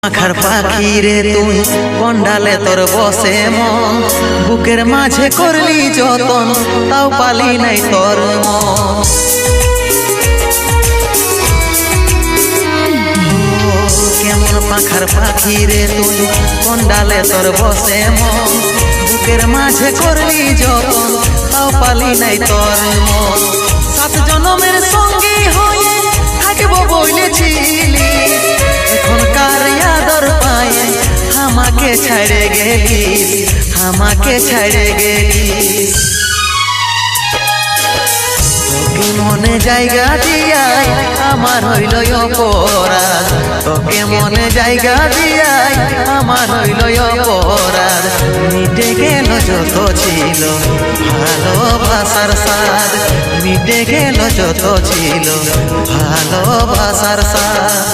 আখার পাখি রে তুই কন্ডালে তোর বসে মন, বুকের মাঝে করলি যতন তাও পালি নাই তোর মন। কেমন পাখার পাখি রে তুই কন্ডালে তোর বসে মন, বুকের মাঝে করলি যতন তাও পালি নাই তোর মন। সাত জনমের সঙ্গী হয়ে থাকবো বলেছিলি, এখনকার আদর পায়ে আমাকে ছাড়ে গেলিস, আমাকে ছাড়ে গেলিস। তোকে মনে জায়গা দিয়াই আমার হইল অপরাধ, তোকে মনে জায়গা দিয়াই আমার হইল অপরাধ। মিটে গেল যত ছিল ভালোবাসার স্বাদ, মিটে গেল যত ছিল ভালোবাসার স্বাদ।